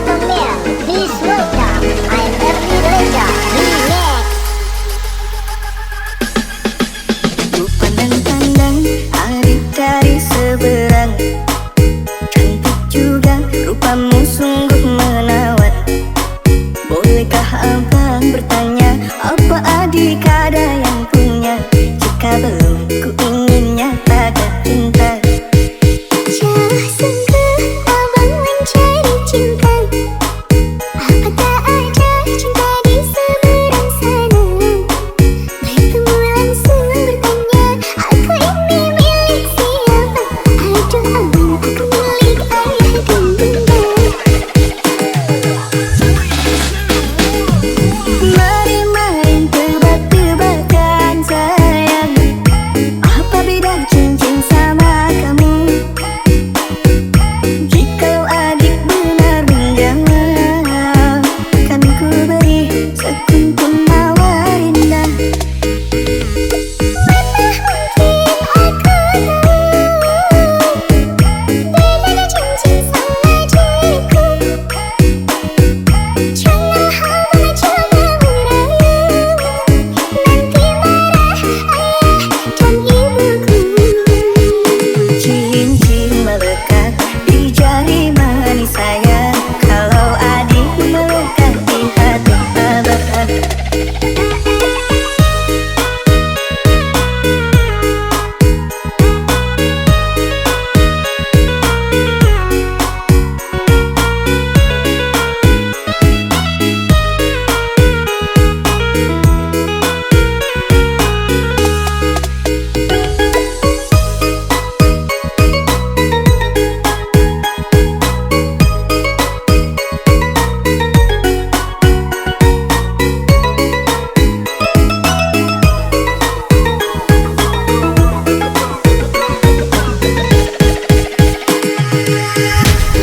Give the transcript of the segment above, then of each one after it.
gentlemen, please welcome I'm Ernie Reza Remix. Ku pandang-pandang adik dari seberang, cantik juga rupamu sungguh menawat. Bolehkah abang bertanya, apa adik ada yang punya? Jika belum, ku ingin nyatakan cinta. Jauh sungguh abang mencari cinta, apa tak ada cinta di seberang sana? Bertemu langsung bertanya, aku ini milik siapa? Aduh abang, aku milik ayah dan bunda. Mari main tebak-tebakan sayang, apa beda cincin sama kamu? Jikalau adik benar menjawab, kan ku beri sekuntum mawar indah. Mana mungkin aku tahu bedanya cincin sama diriku. Jangan abang coba merayu, nanti marah ayah dan ibuku. Cincin melekat di jari manis sayang, kalau adik melekat di hati abang.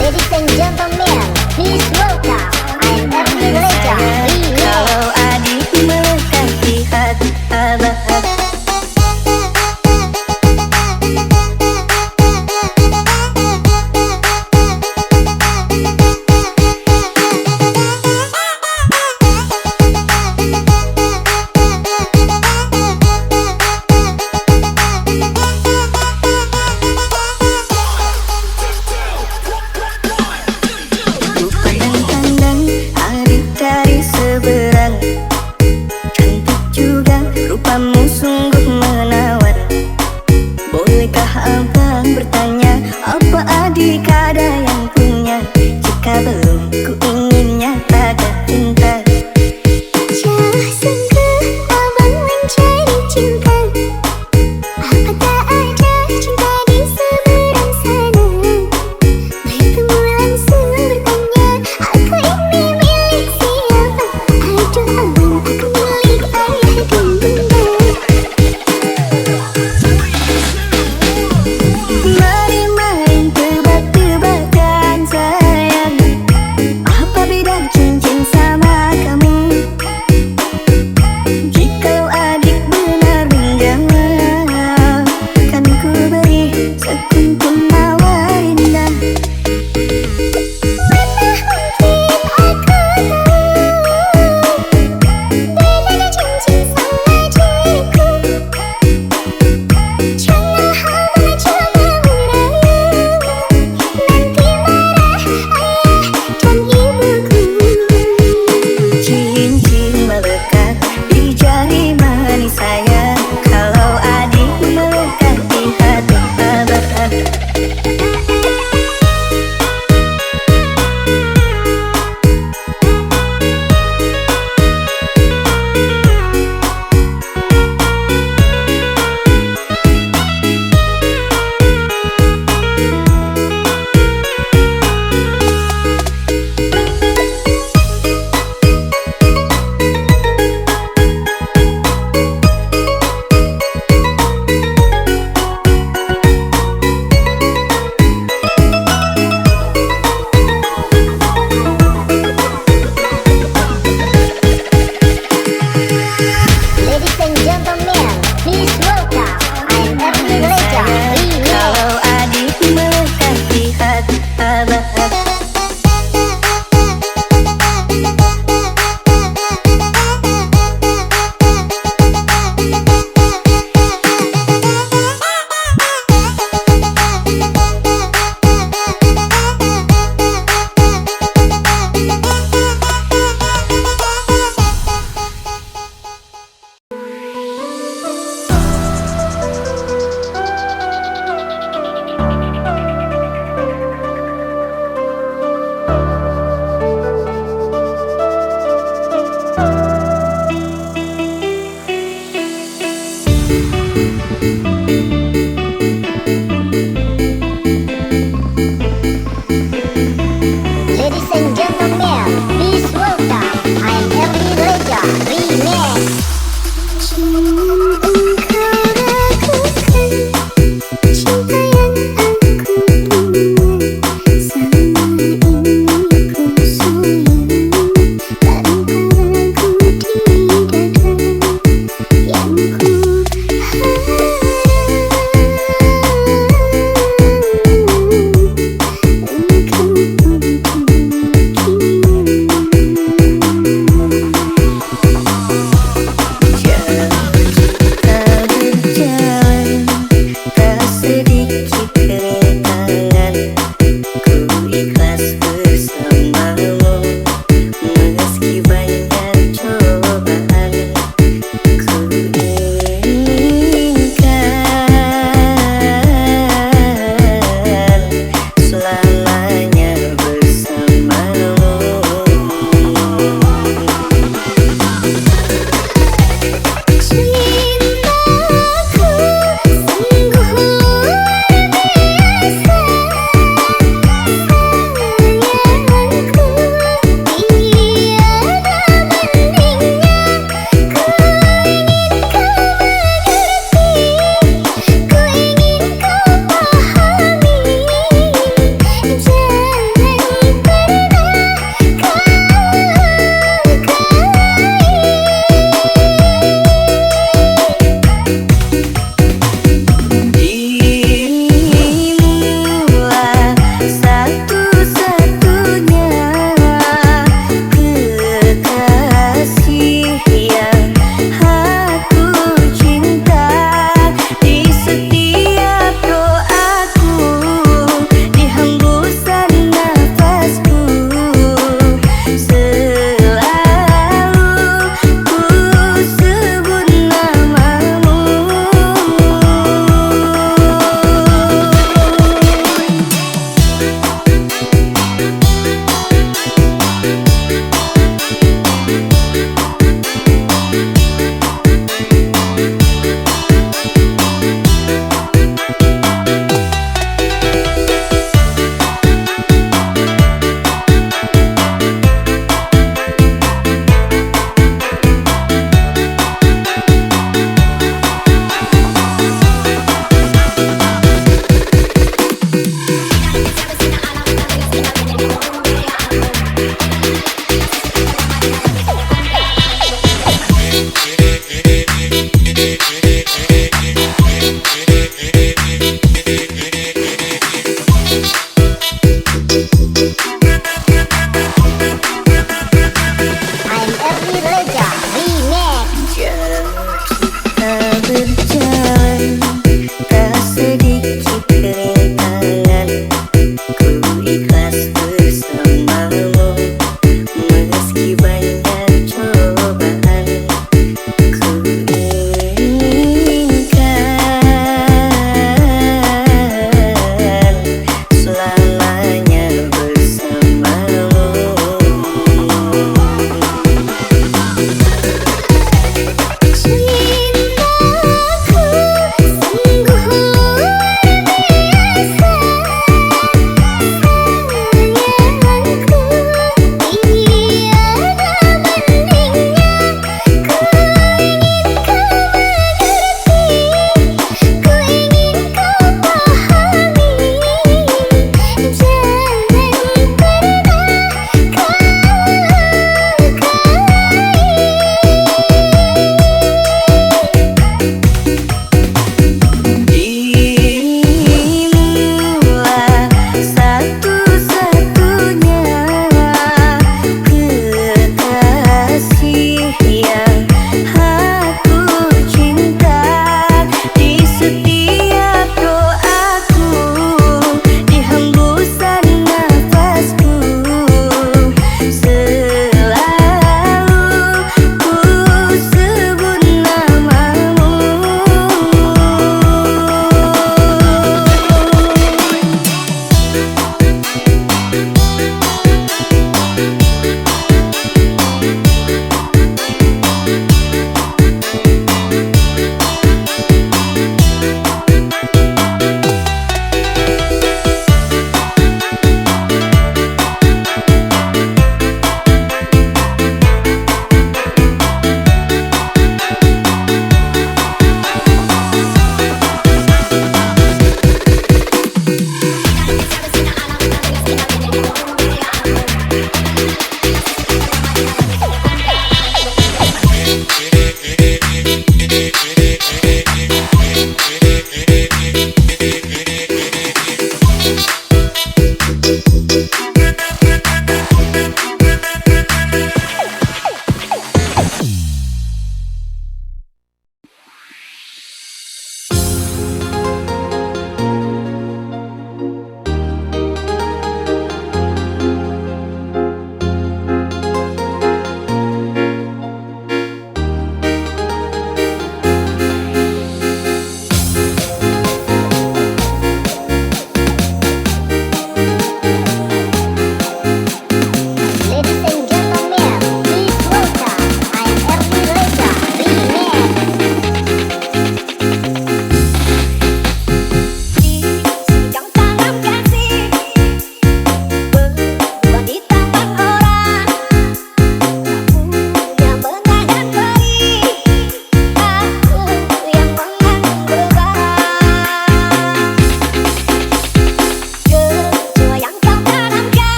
Ladies and gentlemen, please welcome I'm Ernie Reza Remix. Kalau adik melekat di hati abang. Ku pandang-pandang adik dari seberang, cantik juga rupamu sungguh menawat. Bolehkah abang bertanya, apa adik ada yang punya? Jika belum, ku ingin nyatakan cinta. Jauh sungguh abang mencari cinta, apa tak ada cinta di seberang sana? Bertemu langsung bertanya, aku ini milik siapa? Aduh abang, aku milik ayah dan bunda. Mari main tebak-tebakan sayang,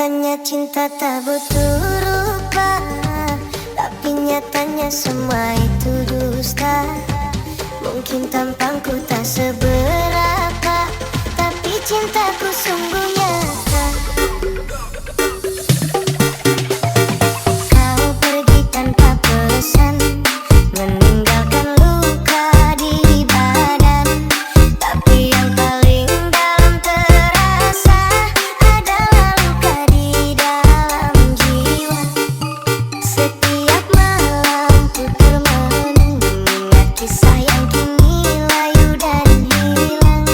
Katanya cinta tak butuh rupa, tapi nyatanya semua itu dusta. Mungkin tampangku tak seberapa, tapi cintaku sungguh nyata. Kau pergi tanpa pesan, meninggalkan luka di badan. Tapi yang paling dalam terasa adalah luka di dalam jiwa. Setiap malam ku termenung mengingat kisah yang kini layu dan hilang.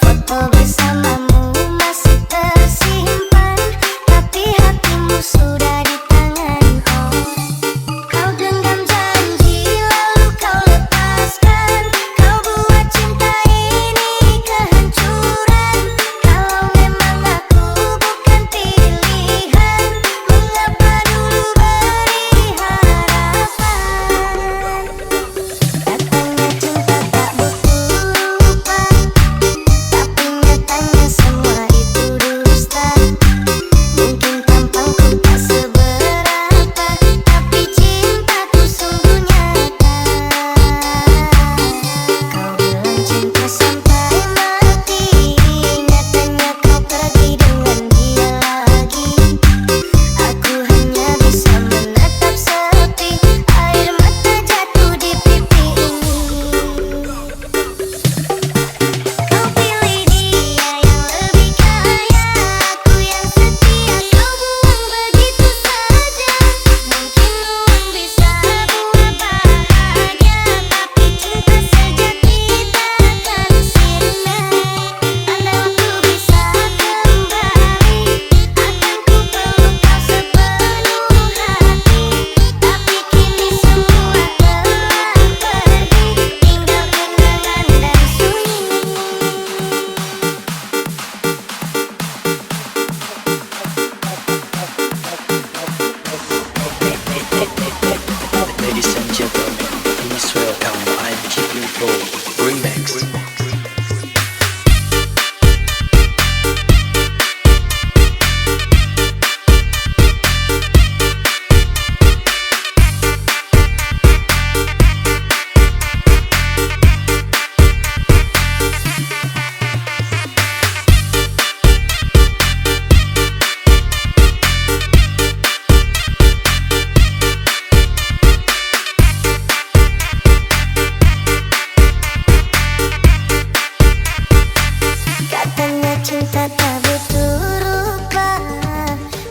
Foto bersamamu masih tersimpan, tapi hatimu sudah di tangan orang. Kau genggam janji lalu kau lepaskan. Kau buat cinta ini kehancuran. Kalau memang aku bukan pilihan, mengapa dulu beri harapan? Katanya cinta tak butuh rupa, tapi nyatanya semua itu dusta. Mungkin tampangku tak seberapa, tapi cintaku sungguh nyata. Kau bilang cinta sampai mati, nyatanya kau pergi dengan dia lagi. Aku hanya bisa menatap sepi, air mata jatuh di pipi ini. Kau pilih dia yang lebih kaya, aku yang setia kau buang begitu saja. Mungkin uang bisa buat bahagia, tapi cinta sejati takkan sirna. Andai waktu bisa kembali, akan ku peluk kau sepenuh hati. Tapi kini semua telah pergi, tinggal kenangan dan sunyi. Ladies and gentlemen, please welcome I'm Keeping Flow Remix. Katanya cinta tak butuh rupa,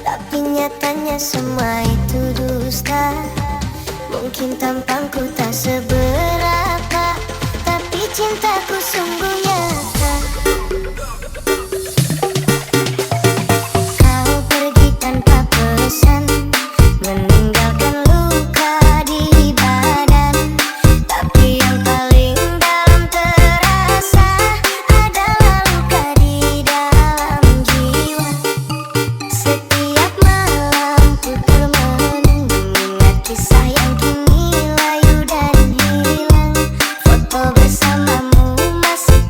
tapi nyatanya semua itu dusta. Mungkin tampangku tak seberapa, tapi cintaku sungguh nyata. Kau pergi tanpa pesan, meninggalkan luka di badan. Tapi yang paling dalam terasa adalah luka di dalam jiwa. Setiap malam ku termenung mengingat kisah yang kini layu dan hilang. Foto bersamamu masih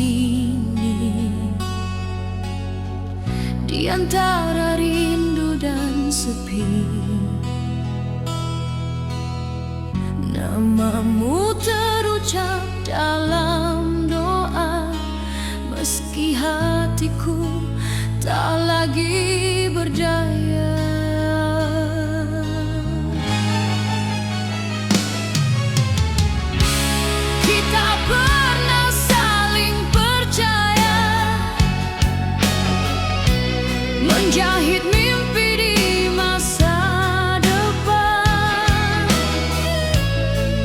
sini di antara rindu dan sepi. Namamu terucap dalam doa, meski hatiku tak lagi berdaya. Kita pernah saling percaya, menjahit mimpi di masa depan.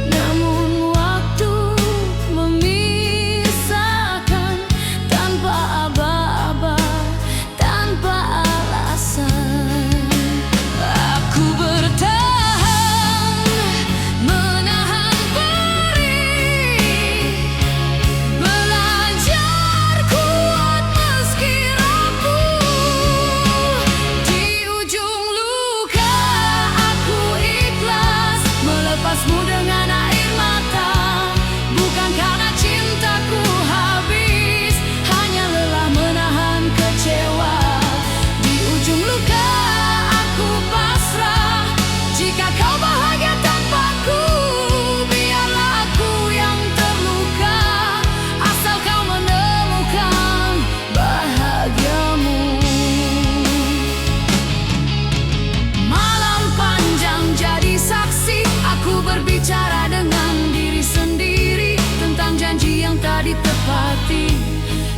Namun waktu memisahkan, tanpa aba-aba, tanpa alasan. Aku bertahan, menahan perih, belajar kuat meski rapuh. Di ujung luka aku ikhlas melepasmu dengan air mata, bukan karena cintaku habis, hanya lelah menahan kecewa. Di ujung luka aku pasrah, jika kau bahagia tanpaku, biarlah aku yang terluka, asal kau menemukan bahagiamu. Malam panjang jadi saksi, aku berbicara dengan diri sendiri tentang janji yang tak ditepati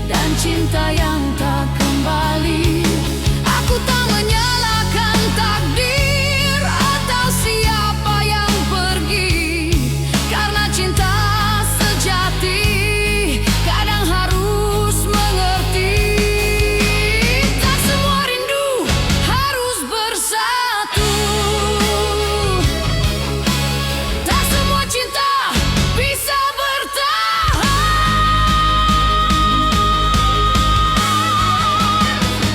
dan cinta yang tak kembali. Aku tak menyalahkan takdir atau siapa yang pergi, karena cinta sejati kadang harus mengerti. Tak semua rindu harus bersatu, tak semua cinta bisa bertahan.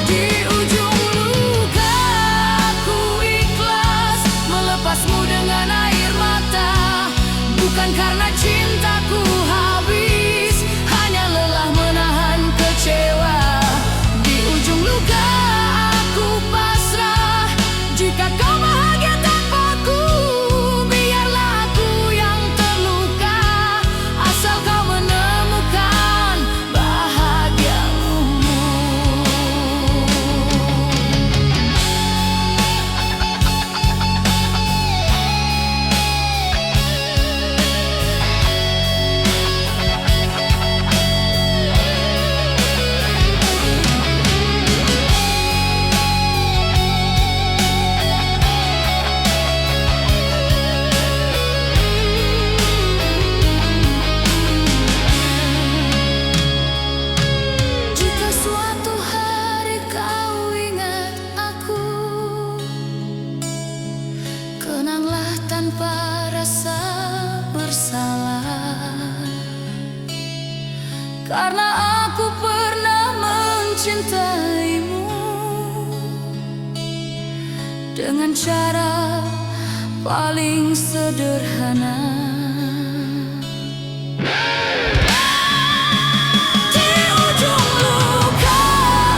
Di ujung luka aku ikhlas melepasmu dengan air mata, bukan karena cintaku habis, hanya lelah menahan kecewa. Di ujung luka aku pasrah, jika kau bahagia tanpaku, biarlah aku yang terluka, asal kau menemukan bahagiamu. Jika suatu hari kau ingat aku, kenanglah tanpa rasa bersalah, karena aku pernah mencintaimu dengan cara paling sederhana. Di ujung luka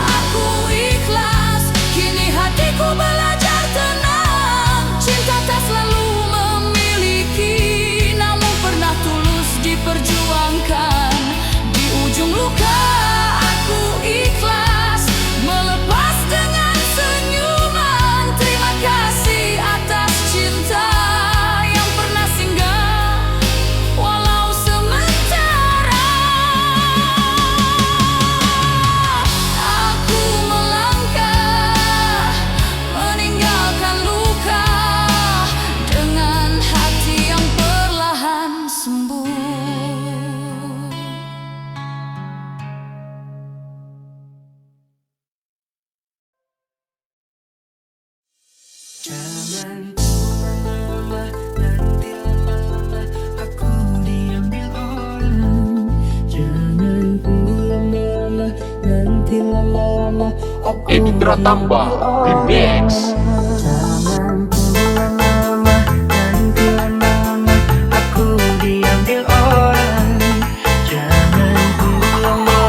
aku ikhlas, kini hatiku belajar tenang. Cinta tak selalu memiliki, namun pernah tulus diperjuangkan. Di ujung luka aku ikhlas melepas dengan senyuman. Terima kasih atas cinta yang pernah singgah, walau sementara. Aku melangkah meninggalkan luka dengan hati yang perlahan sembuh. Jangan lama-lama, nanti lama-lama aku diambil orang. Jangan lama-lama, nanti lama-lama aku Indra Tambah Remix. Jangan lama-lama, nanti lama-lama aku diambil orang. Jangan lama-lama,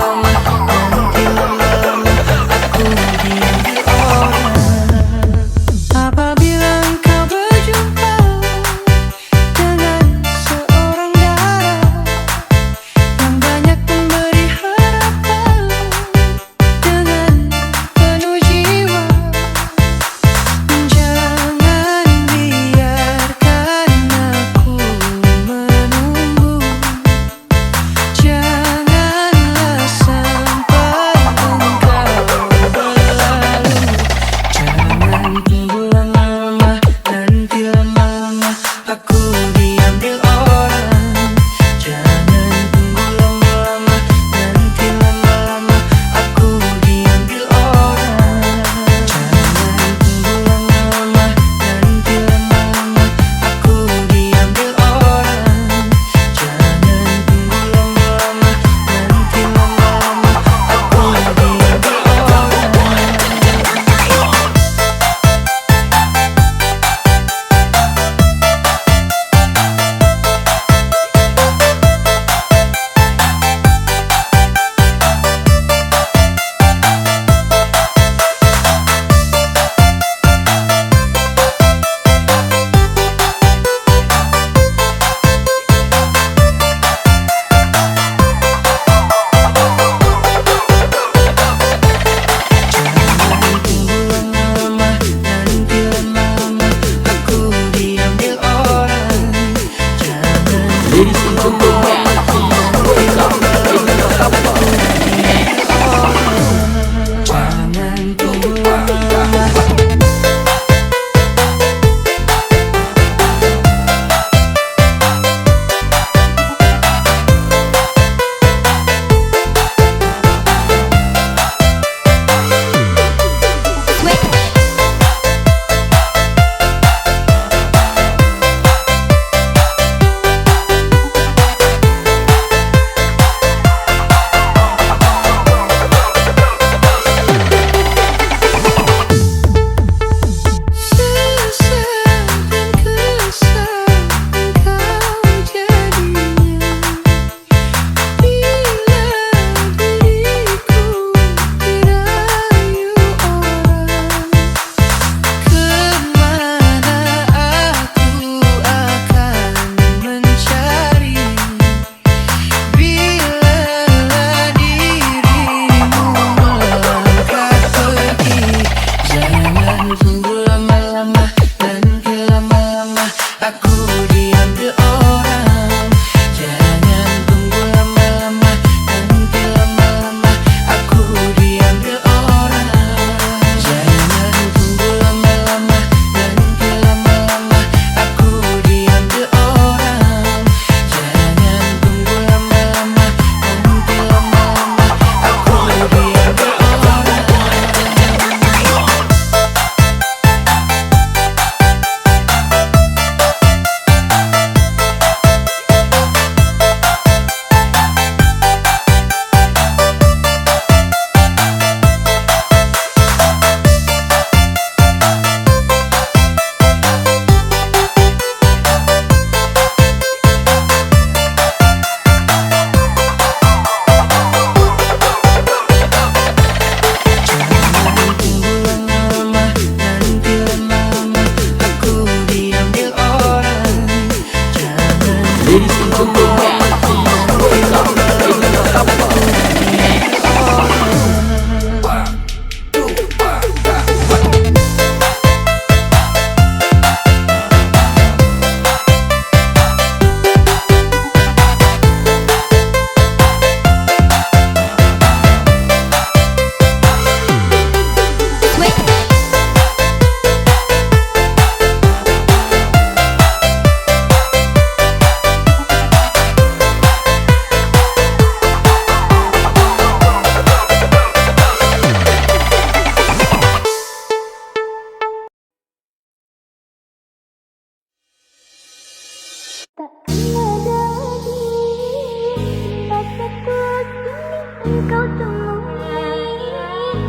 kau temui,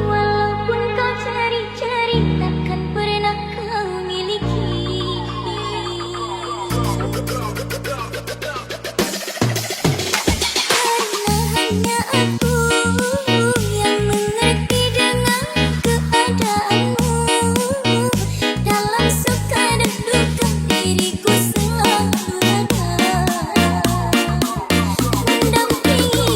walaupun kau cari-cari, takkan pernah kau miliki. Karena hanya aku yang mengerti dengan keadaanmu. Dalam suka dan duka diriku selalu ada, mendampingi.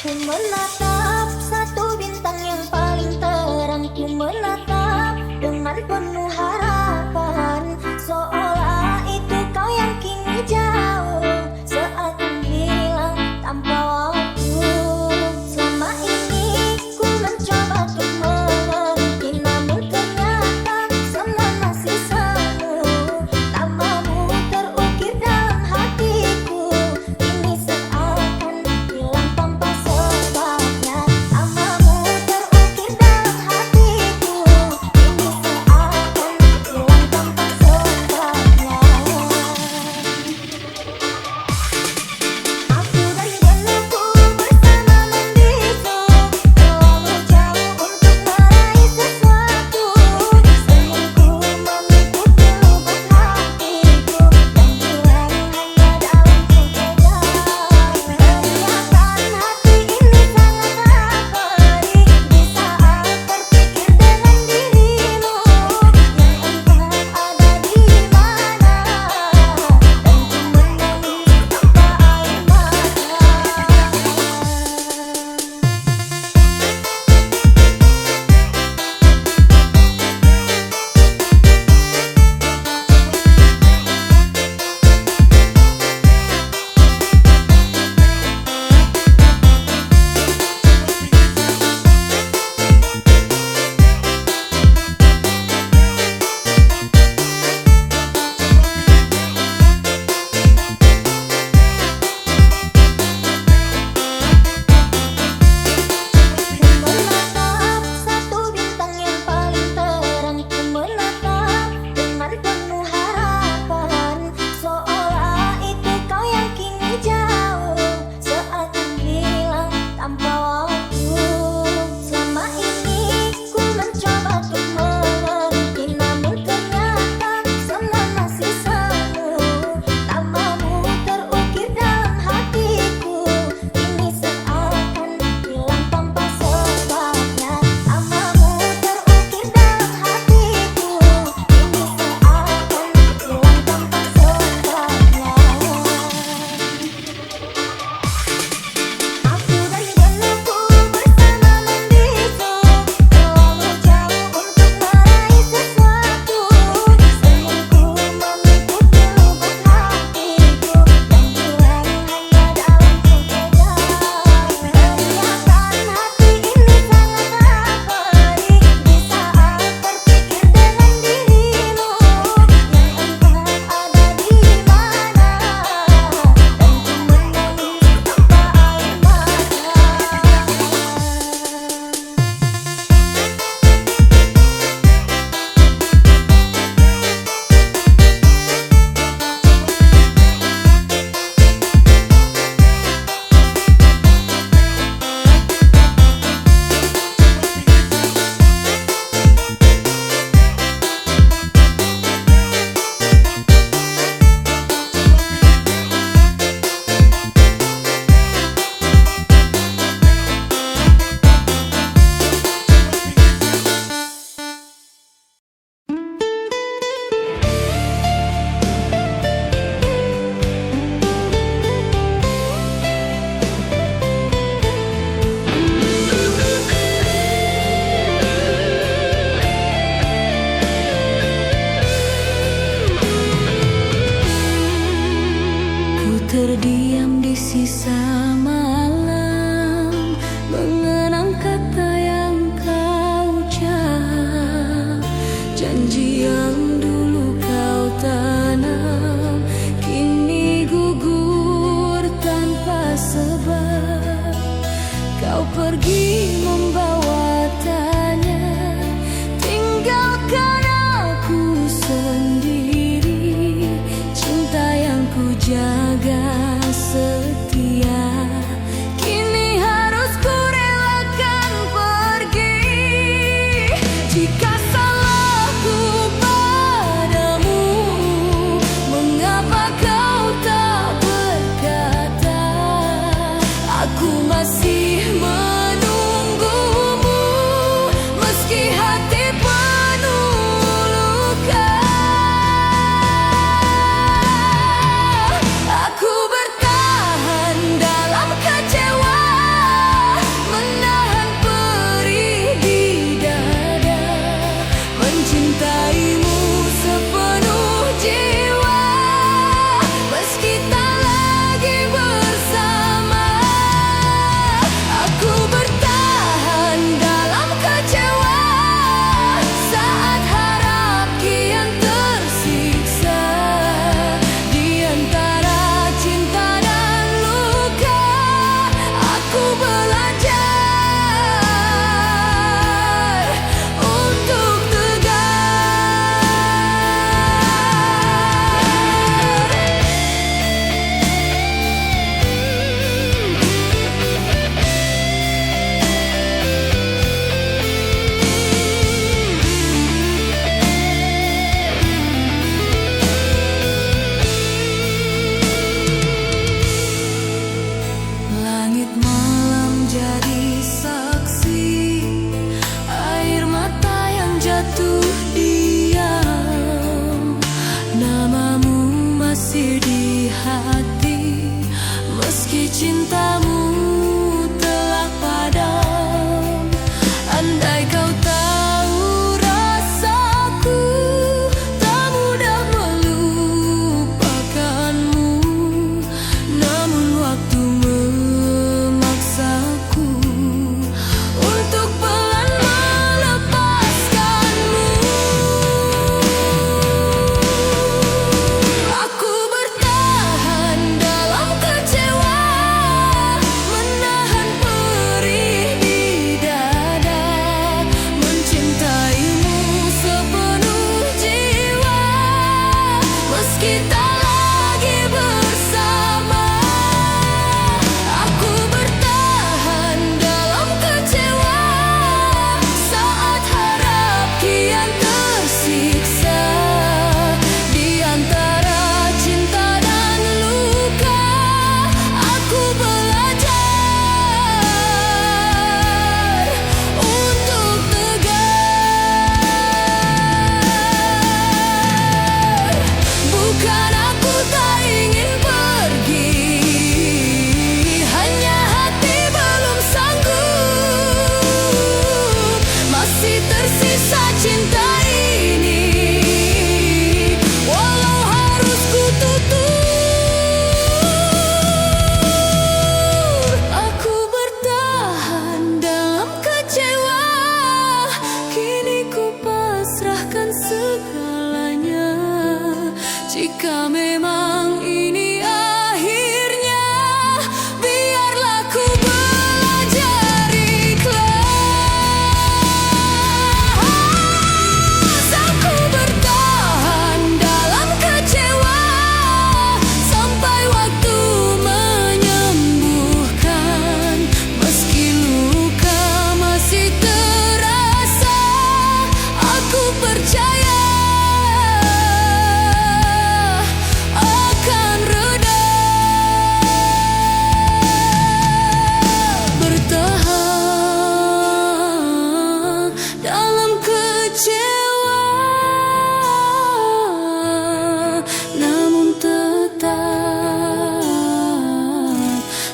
Ku menatap satu bintang yang paling terang. Ku menatap dengan penuh harapan, seolah itu kau yang kini jauh, seakan hilang tanpa waktu. Selama ini ku mencoba untuk mengerti, namun ternyata semua masih semu. Tak mampu terukir dalam hatiku, ini seakan hilang tanpa sebabnya.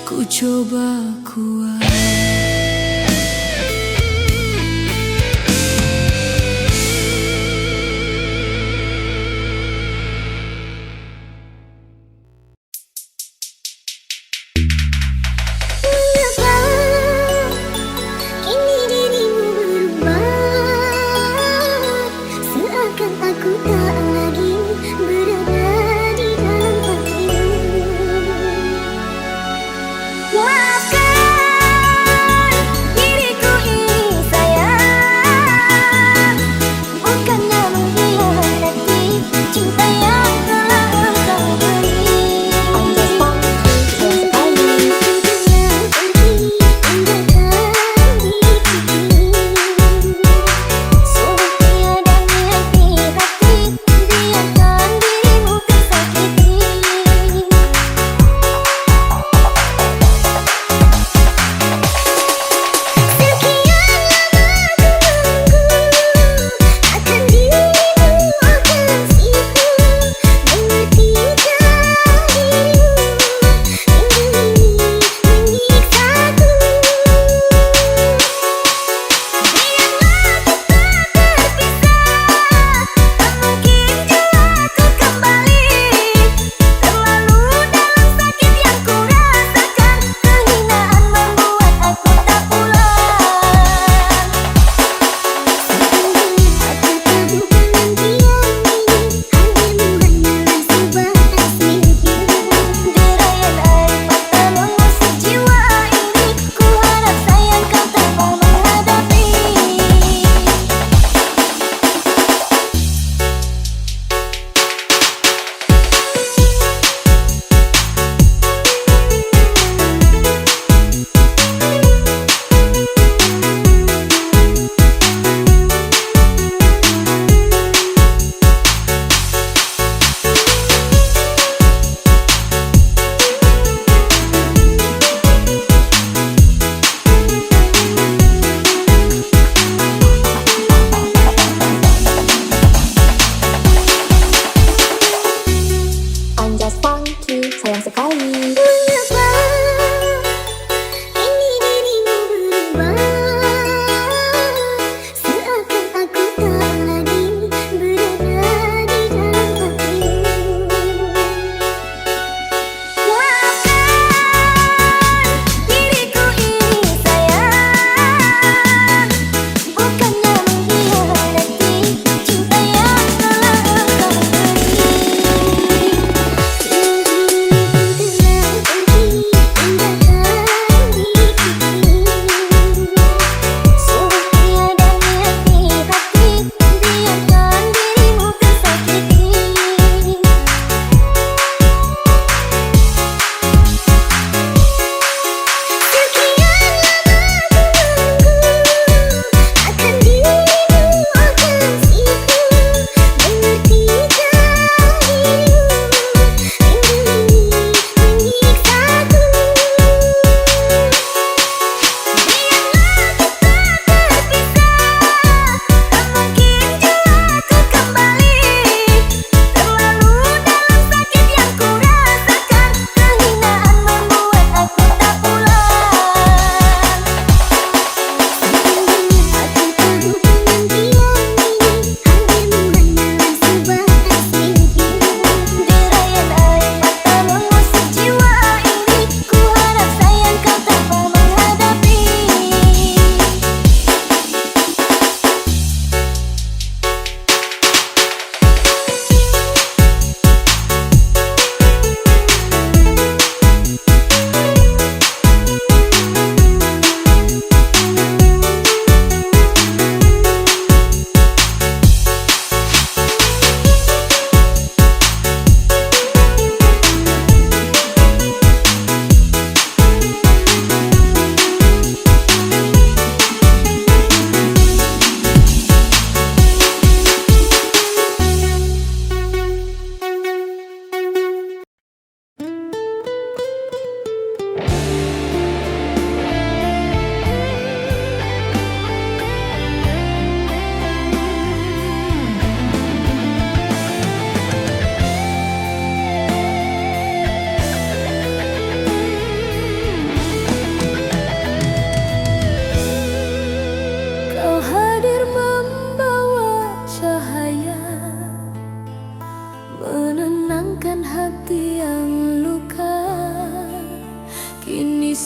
ku coba kuat. Mengapa kini dirimu berubah, seakan aku tak lagi berada di dalam hatimu. Maafkan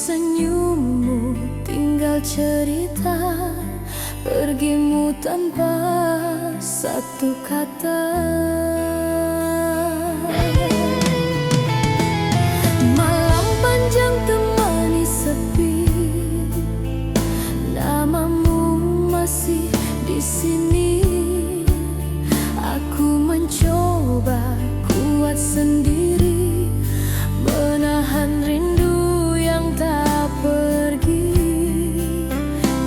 senyummu tinggal cerita, pergimu tanpa satu kata. Malam panjang temani sepi, namamu masih di sini. Aku mencoba kuat sendiri, menahan rindu yang tak pergi.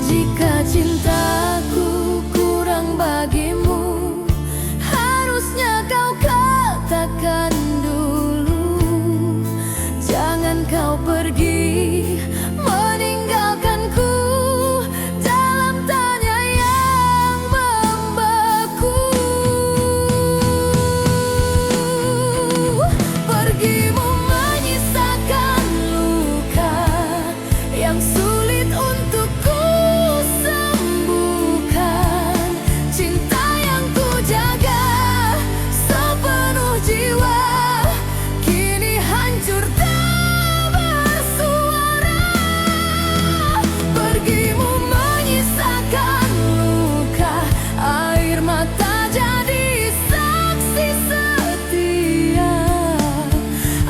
Jika cintaku kurang bagimu, harusnya kau katakan dulu. Jangan kau pergi meninggalkanku dalam tanya yang membeku. Pergimu menyisakan luka yang sulit untuk ku sembuhkan. Cinta yang ku jaga sepenuh jiwa kini hancur tak bersuara. Pergimu menyisakan luka, air mata jadi saksi setia.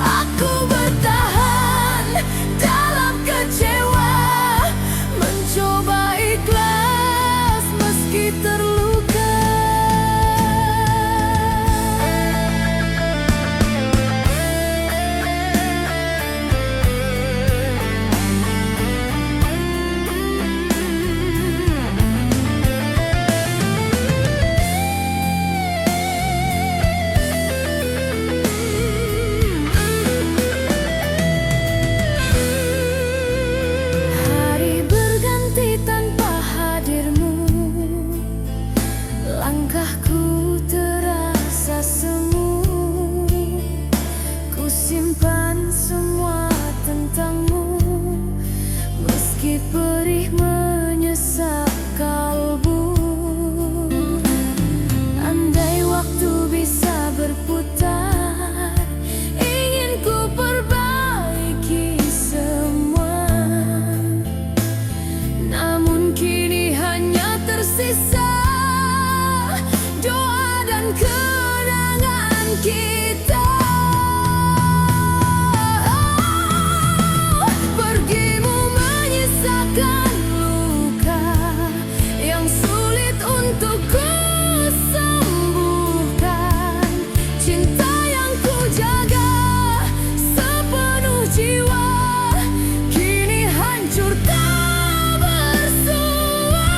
Aku bertahan dalam kecewa, mencoba ikhlas meski terluka. Hari berganti tanpa hadirmu, langkahku terasa semu. Ku simpan semua tentangmu, meski perih menyesap kalbu. Andai waktu bisa berputar, ingin ku perbaiki semua. Namun kini hanya tersisa doa dan kenangan kita. Pergimu menyisakan luka yang sulit untuk ku sembuhkan. Cinta yang ku jaga sepenuh jiwa kini hancur tak bersua.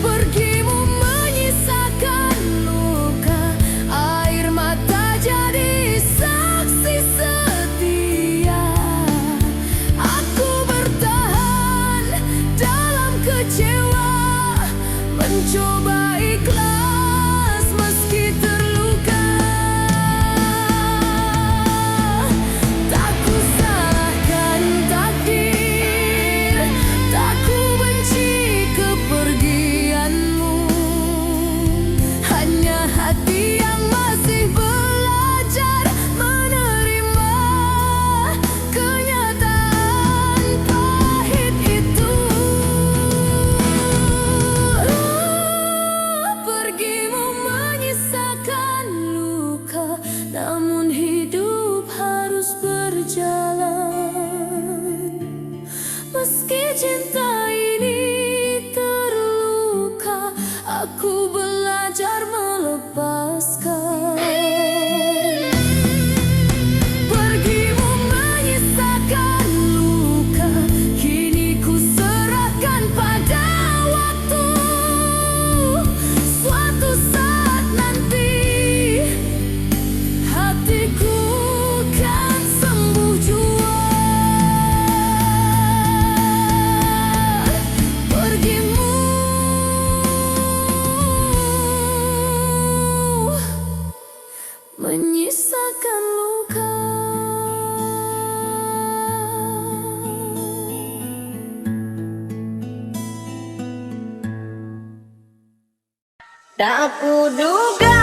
Pergimu menyisakan luka, air mata jadi saksi setia. Aku bertahan dalam kecewa, mencoba ikhlas meski terluka. Tak ku salahkan takdir, tak ku benci kepergianmu. Hanya hati yang masih belajar menerima kenyataan pahit itu. Pergimu menyisakan luka, namun hidup harus berjalan. Meski cinta ini terluka, aku belajar melepaskan. Pergimu menyisakan luka, kini ku serahkan pada waktu. Suatu saat nanti hatiku kan sembuh jua. Pergimu menyisakan luka. Tak kuduga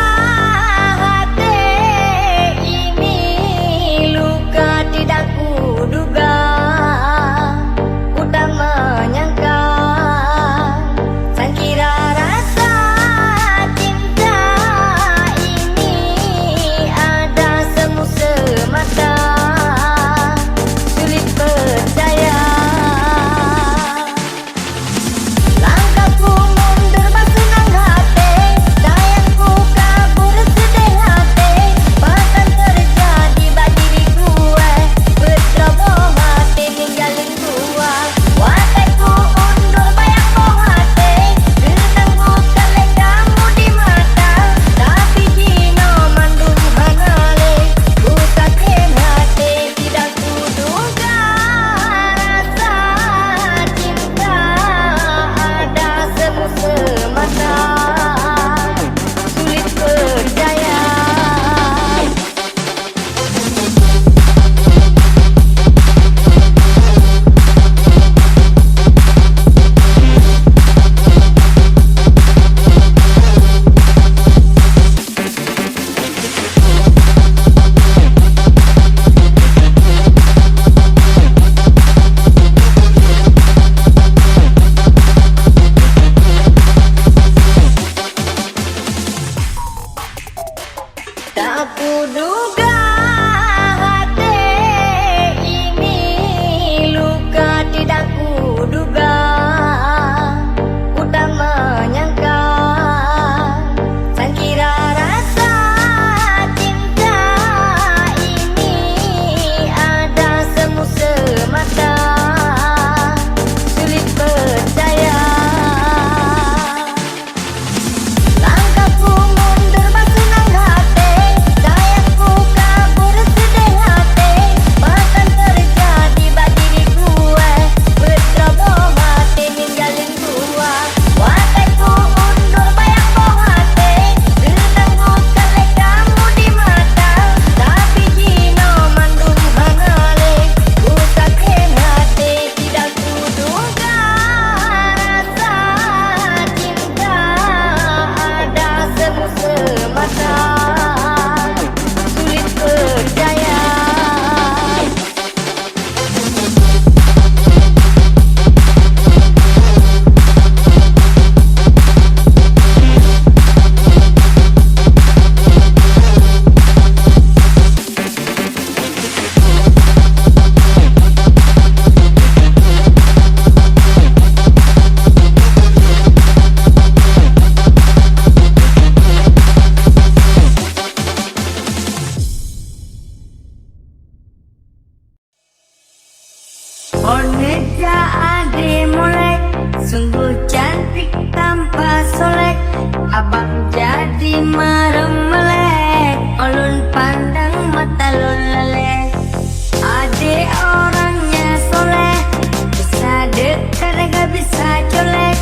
hati ini luka, tidak kuduga Oneja ade molek, sungguh cantik tanpa solek. Abang jadi marem melek, ulun pandang mata lun leleh. Ade orangnya soleh, bisa dekat gak bisa colek.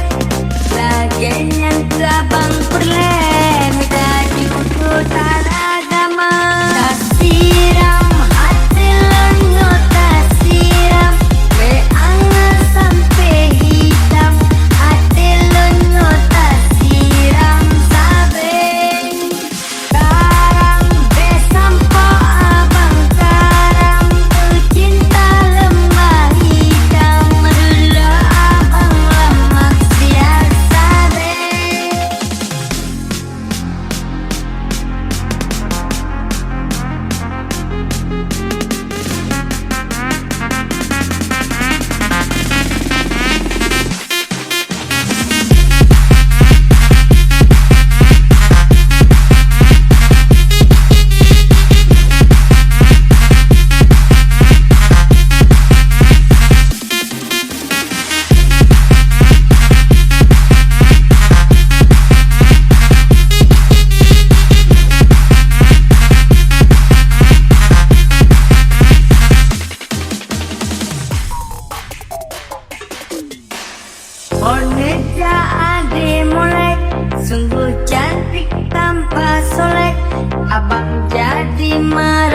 Laginya ke abang perleh, minta diututan agama. Tak siram hati lengo, tak siram beangan sampai hitam. Hati lengo tak siram sabeng. Karam besampo abang karam, cinta lembah hitam. Dulu abang lemak siar sabeng. Oneja ade molek, sungguh cantik tanpa solek. Abang jadi marah